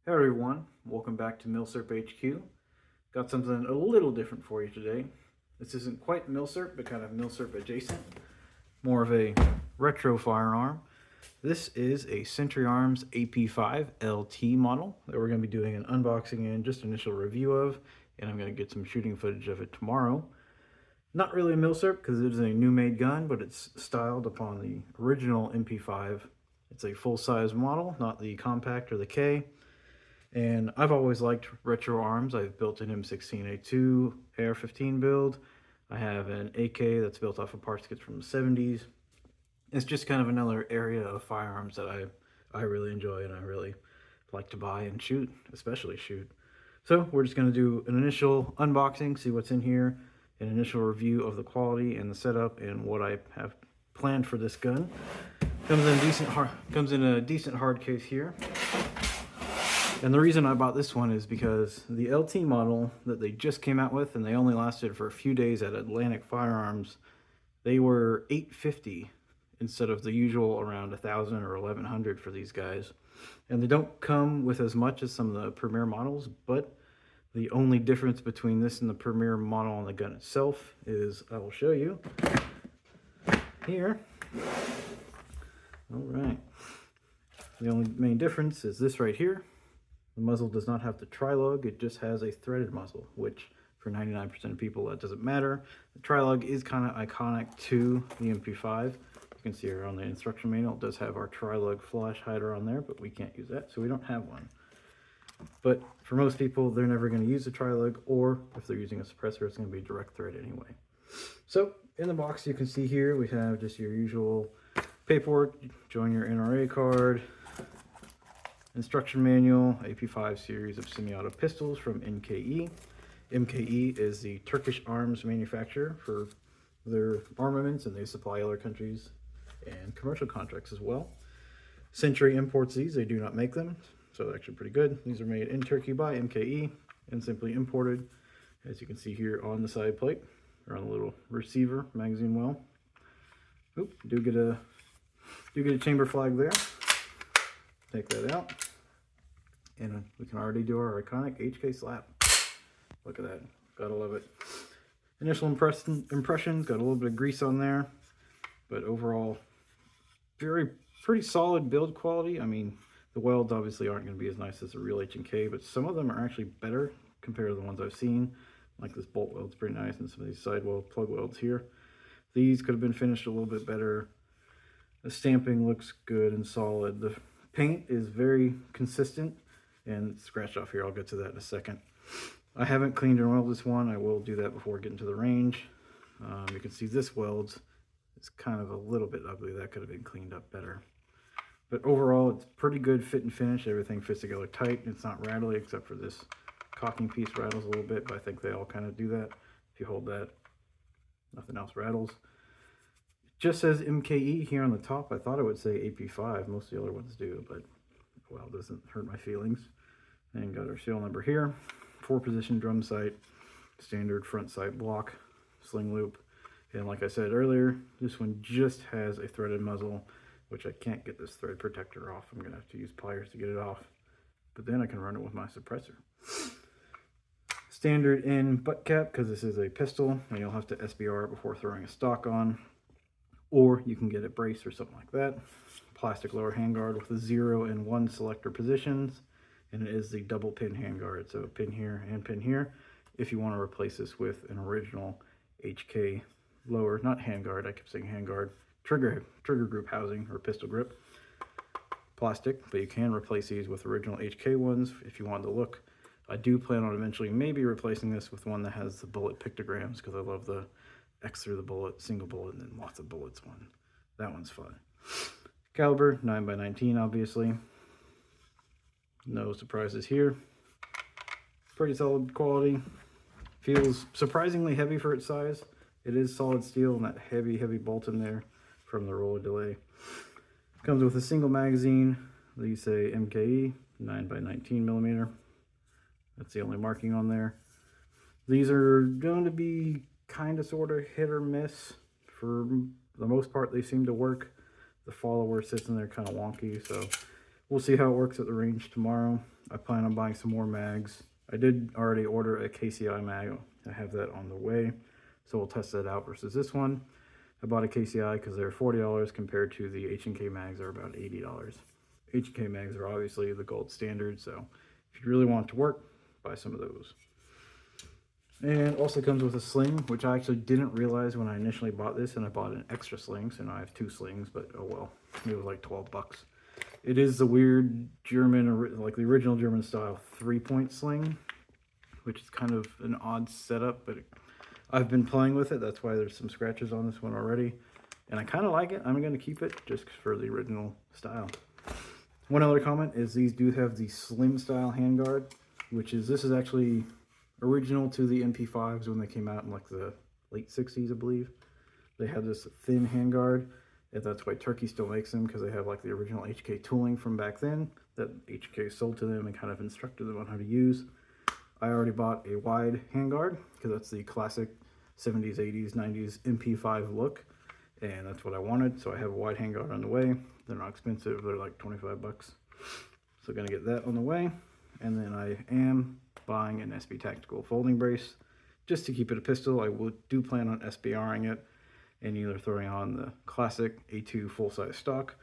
Hey everyone, welcome back to Milsurp HQ. Got something a little different for you today. This isn't quite Milsurp, but kind of Milsurp adjacent. More of a retro firearm. This is a Century Arms AP5 LT model that we're going to be doing an unboxing and just initial review of, and I'm going to get some shooting footage of it tomorrow. Not really a Milsurp because it is a new made gun, but it's styled upon the original MP5. It's a full-size model, not the compact or the K. And I've always liked retro arms. I've built an M16A2 AR-15 build. I have an AK that's built off of parts kits from the 70s. It's just kind of another area of firearms that I really enjoy and I really like to buy and shoot, especially shoot. So we're just going to do an initial unboxing, see what's in here, an initial review of the quality and the setup and what I have planned for this gun. Comes in a decent hard case here. And the reason I bought this one is because the LT model that they just came out with, and they only lasted for a few days at Atlantic Firearms, they were $850 instead of the usual around $1,000 or $1,100 for these guys. And they don't come with as much as some of the Premier models, but the only difference between this and the Premier model on the gun itself is, I will show you here. All right. The only main difference is this right here. The muzzle does not have the tri-lug, it just has a threaded muzzle, which for 99% of people that doesn't matter. The tri-lug is kind of iconic to the MP5. You can see here on the instruction manual, it does have our tri-lug flash hider on there, but we can't use that, so we don't have one. But for most people, they're never going to use a tri-lug, or if they're using a suppressor, it's going to be direct thread anyway. So in the box, you can see here, we have just your usual paperwork, join your NRA card, instruction manual, AP5 series of semi-auto pistols from MKE. MKE is the Turkish arms manufacturer for their armaments, and they supply other countries and commercial contracts as well. Century imports these, they do not make them, so they're actually pretty good. These are made in Turkey by MKE and simply imported, as you can see here on the side plate, or on the little receiver magazine well. Oop, do get a chamber flag there. Take that out, and we can already do our iconic HK slap. Look at that, gotta love it. Initial impressions, got a little bit of grease on there, but overall, pretty solid build quality. I mean, the welds obviously aren't going to be as nice as the real H&K, but some of them are actually better compared to the ones I've seen. Like this bolt weld's pretty nice, and some of these side weld plug welds here. These could have been finished a little bit better. The stamping looks good and solid. The paint is very consistent and scratched off here. I'll get to that in a second. I haven't cleaned and oiled this one. I will do that before getting to the range. You can see this weld is kind of a little bit ugly. That could have been cleaned up better. But overall, it's pretty good fit and finish. Everything fits together tight. It's not rattly, except for this cocking piece rattles a little bit, but I think they all kind of do that. If you hold that, nothing else rattles. Just says MKE here on the top. I thought it would say AP5. Most of the other ones do, but well, it doesn't hurt my feelings. And got our serial number here. 4-position drum sight, standard front sight block, sling loop. And like I said earlier, this one just has a threaded muzzle, which I can't get this thread protector off. I'm going to have to use pliers to get it off. But then I can run it with my suppressor. Standard in butt cap, because this is a pistol, and you'll have to SBR it before throwing a stock on. Or you can get it braced or something like that. Plastic lower handguard with the 0 and 1 selector positions, and it is the double pin handguard, so a pin here and pin here if you want to replace this with an original HK lower, not handguard, I kept saying handguard, trigger group housing or pistol grip. Plastic, but you can replace these with original HK ones if you want the look. I do plan on eventually maybe replacing this with one that has the bullet pictograms, because I love the X through the bullet, single bullet, and then lots of bullets one. That one's fun. Caliber, 9x19, obviously. No surprises here. Pretty solid quality. Feels surprisingly heavy for its size. It is solid steel and that heavy bolt in there from the roller delay. Comes with a single magazine. These say MKE, 9x19 millimeter. That's the only marking on there. These are going to be kind of sort of hit or miss. For the most part, they seem to work. The follower sits in there kind of wonky, so we'll see how it works at the range tomorrow. I plan on buying some more mags. I did already order a KCI mag. I have that on the way, so we'll test that out versus this one. I bought a KCI because they're $40 compared to the H&K mags are about $80. H&K mags are obviously the gold standard, so if you really want it to work, buy some of those. And also comes with a sling, which I actually didn't realize when I initially bought this, and I bought an extra sling, so now I have 2 slings, but oh well, it was like 12 bucks. It is the weird German, like the original German style 3-point sling, which is kind of an odd setup, but I've been playing with it. That's why there's some scratches on this one already, and I kind of like it. I'm going to keep it just for the original style. One other comment is these do have the slim style handguard, which is, this is actually original to the MP5s when they came out in like the late 60s, I believe. They had this thin handguard, and that's why Turkey still makes them, because they have like the original HK tooling from back then that HK sold to them and kind of instructed them on how to use. I already bought a wide handguard because that's the classic 70s, 80s, 90s MP5 look, and that's what I wanted, so I have a wide handguard on the way. They're not expensive, they're like 25 bucks. So gonna get that on the way, and then I am buying an SB Tactical folding brace just to keep it a pistol. I do plan on SBRing it and either throwing on the classic A2 full-size stock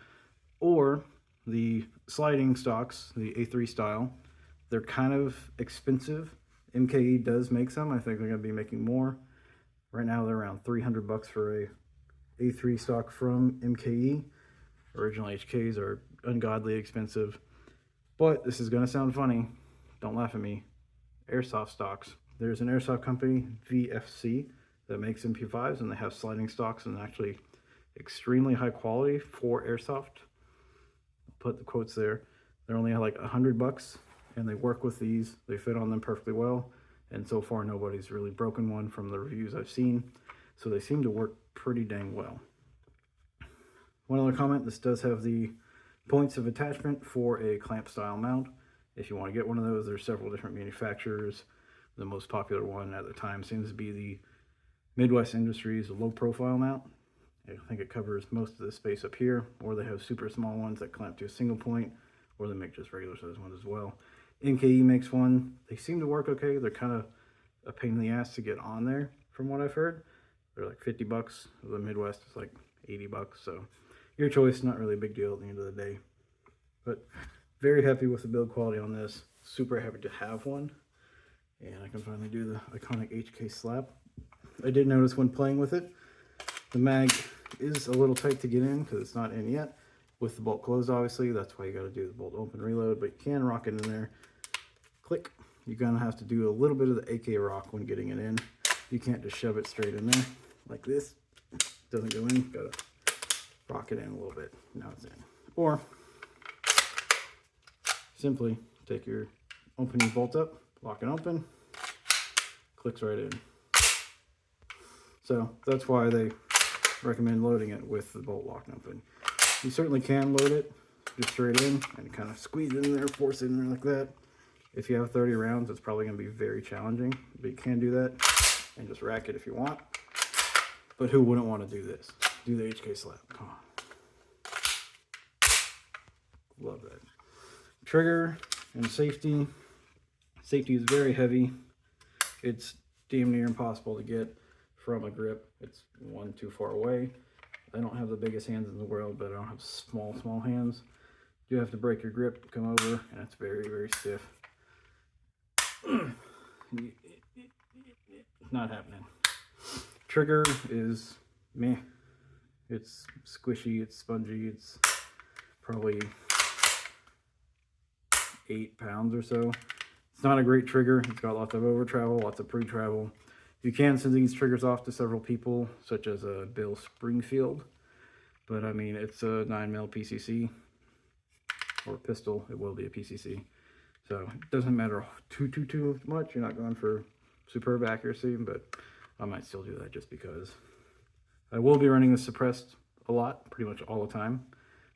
or the sliding stocks, the A3 style. They're kind of expensive. MKE does make some. I think they're going to be making more. Right now they're around 300 bucks for a A3 stock from MKE. Original HKs are ungodly expensive. But this is going to sound funny. Don't laugh at me. Airsoft stocks. There's an airsoft company, VFC, that makes MP5s, and they have sliding stocks and actually extremely high quality for airsoft. I'll put the quotes there. They're only like 100 bucks, and they work with these. They fit on them perfectly well, and so far nobody's really broken one from the reviews I've seen, so they seem to work pretty dang well. One other comment, this does have the points of attachment for a clamp style mount. If you want to get one of those, there's several different manufacturers. The most popular one at the time seems to be the Midwest Industries low profile mount. I think it covers most of the space up here, or they have super small ones that clamp to a single point, or they make just regular size ones as well. MKE makes one. They seem to work okay. They're kind of a pain in the ass to get on there from what I've heard. They're like 50 bucks. The Midwest is like 80 bucks. So your choice, not really a big deal at the end of the day. But very happy with the build quality on this. Super happy to have one. And I can finally do the iconic HK slap. I did notice when playing with it, the mag is a little tight to get in because it's not in yet. With the bolt closed, obviously, that's why you got to do the bolt open reload, but you can rock it in there. Click. You're going to have to do a little bit of the AK rock when getting it in. You can't just shove it straight in there like this. Doesn't go in. Got to rock it in a little bit. Now it's in. Or simply take your opening bolt up, lock it open, clicks right in. So that's why they recommend loading it with the bolt lock open. You certainly can load it just straight in and kind of squeeze it in there, force it in there like that. If you have 30 rounds, it's probably going to be very challenging, but you can do that and just rack it if you want. But who wouldn't want to do this? Do the HK slap. Come on. Love that. Trigger and safety. Safety is very heavy. It's damn near impossible to get from a grip. It's one too far away. I don't have the biggest hands in the world, but I don't have small hands. You have to break your grip, come over, and it's very, very stiff. Not happening. Trigger is meh. It's squishy, it's spongy, it's probably 8 pounds or so. It's not a great trigger. It's got lots of over travel, lots of pre-travel. You can send these triggers off to several people, such as Bill Springfield. But I mean, it's a 9mm PCC, or pistol. It will be a PCC. So it doesn't matter too much. You're not going for superb accuracy, but I might still do that just because. I will be running this suppressed a lot, pretty much all the time.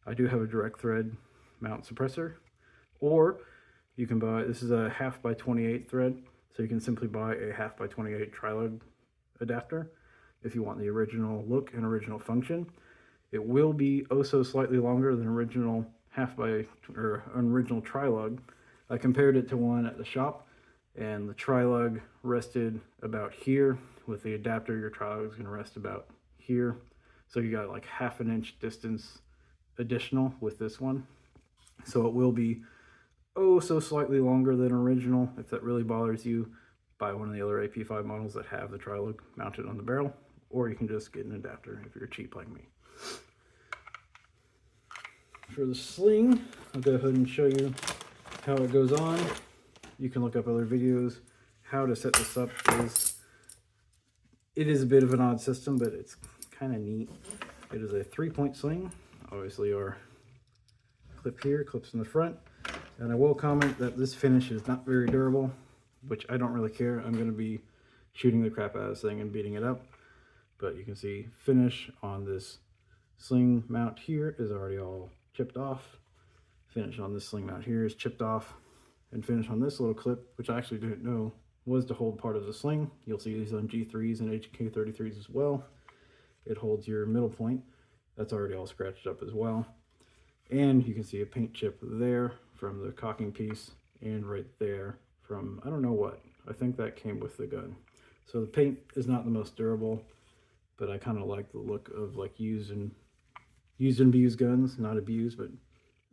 I do have a direct thread mount suppressor, or you can buy, this is a 1/2x28 thread, so you can simply buy a 1/2x28 tri-lug adapter if you want the original look and original function. It will be oh so slightly longer than original original tri-lug. I compared it to one at the shop, and the tri-lug rested about here. With the adapter, your tri-lug is going to rest about here. So you got like 1/2 inch distance additional with this one. So it will be so slightly longer than original. If that really bothers you, buy one of the other AP5 models that have the tri-lug mounted on the barrel, or you can just get an adapter if you're cheap like me. For the sling, I'll go ahead and show you how it goes on. You can look up other videos. How to set this up it is a bit of an odd system, but it's kind of neat. It is a 3-point sling. Obviously our clip here clips in the front. And I will comment that this finish is not very durable, which I don't really care. I'm going to be shooting the crap out of this thing and beating it up. But you can see finish on this sling mount here is already all chipped off. Finish on this sling mount here is chipped off. And finish on this little clip, which I actually didn't know was to hold part of the sling. You'll see these on G3s and HK33s as well. It holds your middle point. That's already all scratched up as well. And you can see a paint chip there from the cocking piece, and right there from, I don't know what. I think that came with the gun. So the paint is not the most durable, but I kind of like the look of like used and abused guns. Not abused, but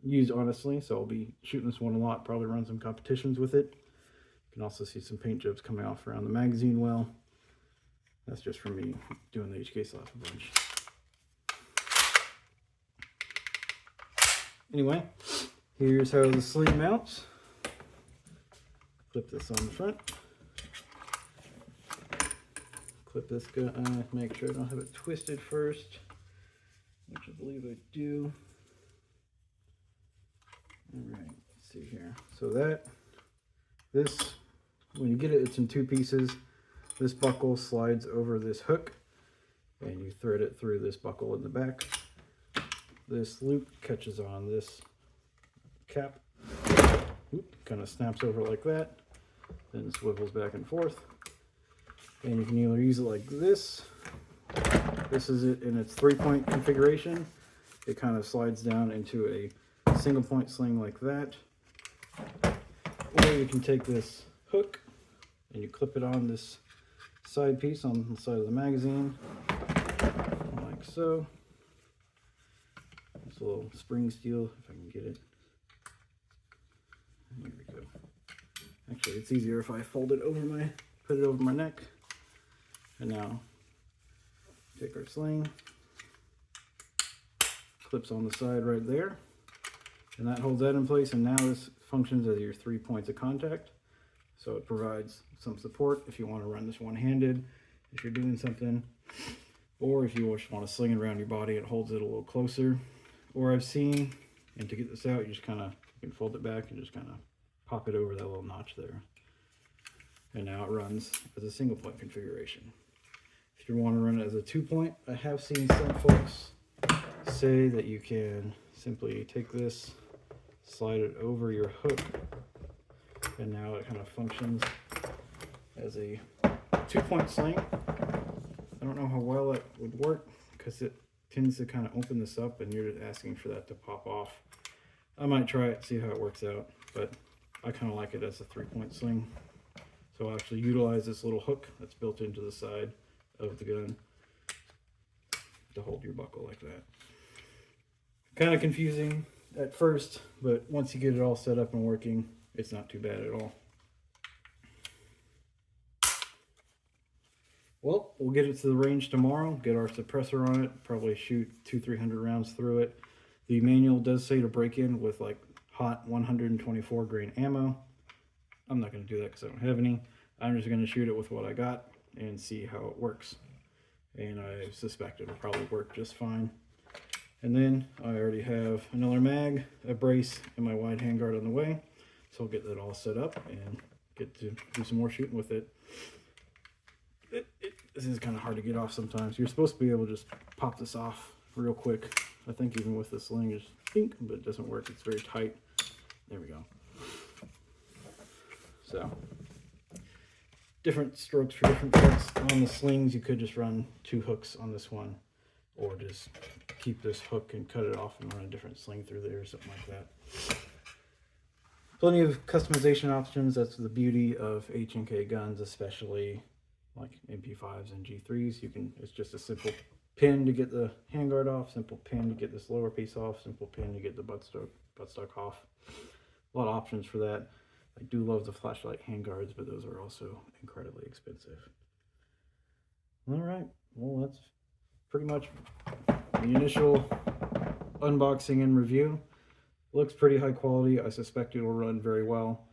used honestly. So I'll be shooting this one a lot, probably run some competitions with it. You can also see some paint chips coming off around the magazine well. That's just from me doing the HK slap a bunch. Anyway, here's how the sling mounts. Clip this on the front. Clip this guy, make sure I don't have it twisted first, which I believe I do. Alright, let's see here. So this, when you get it, it's in 2 pieces. This buckle slides over this hook, and you thread it through this buckle in the back. This loop catches on this cap, kind of snaps over like that, then swivels back and forth. And you can either use it like this. This is it in its 3-point configuration. It kind of slides down into a single point sling like that. Or you can take this hook and you clip it on this side piece on the side of the magazine, like so. This little spring steel, if I can get it. There we go. Actually, it's easier if I fold it over put it over my neck. And now, take our sling, clips on the side right there, and that holds that in place. And now this functions as your 3 points of contact. So it provides some support if you want to run this one-handed, if you're doing something, or if you just want to sling it around your body, it holds it a little closer. Or I've seen, and to get this out, you just kind of, you can fold it back and just kind of pop it over that little notch there. And now it runs as a single point configuration. If you want to run it as a 2-point, I have seen some folks say that you can simply take this, slide it over your hook, and now it kind of functions as a 2-point sling. I don't know how well it would work because it tends to kind of open this up and you're just asking for that to pop off. I might try it, see how it works out, but I kind of like it as a 3-point sling. So I'll actually utilize this little hook that's built into the side of the gun to hold your buckle like that. Kind of confusing at first, but once you get it all set up and working, it's not too bad at all. Well, we'll get it to the range tomorrow, get our suppressor on it, probably shoot 200-300 rounds through it. The manual does say to break in with like hot 124 grain ammo. I'm not going to do that because I don't have any. I'm just going to shoot it with what I got and see how it works. And I suspect it'll probably work just fine. And then I already have another mag, a brace, and my wide handguard on the way. So I'll get that all set up and get to do some more shooting with it. This is kind of hard to get off sometimes. You're supposed to be able to just pop this off real quick. I think even with the sling, just think, but it doesn't work. It's very tight. There we go. So, different strokes for different parts. On the slings, you could just run 2 hooks on this one, or just keep this hook and cut it off and run a different sling through there or something like that. Plenty of customization options. That's the beauty of H&K guns, especially like MP5s and G3s. It's just a simple pin to get the handguard off, simple pin to get this lower piece off, simple pin to get the buttstock off. A lot of options for that. I do love the flashlight handguards, but those are also incredibly expensive. All right, well, that's pretty much the initial unboxing and review. Looks pretty high quality. I suspect it'll run very well,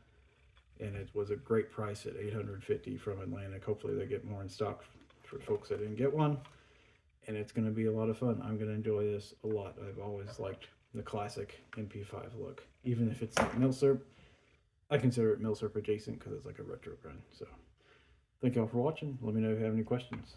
and it was a great price at $850 from Atlantic. Hopefully they get more in stock for folks that didn't get one, and it's going to be a lot of fun. I'm going to enjoy this a lot. I've always liked the classic MP5 look, even if it's like milsurp. I consider it milsurp adjacent because it's like a retro gun. So thank y'all for watching. Let me know if you have any questions.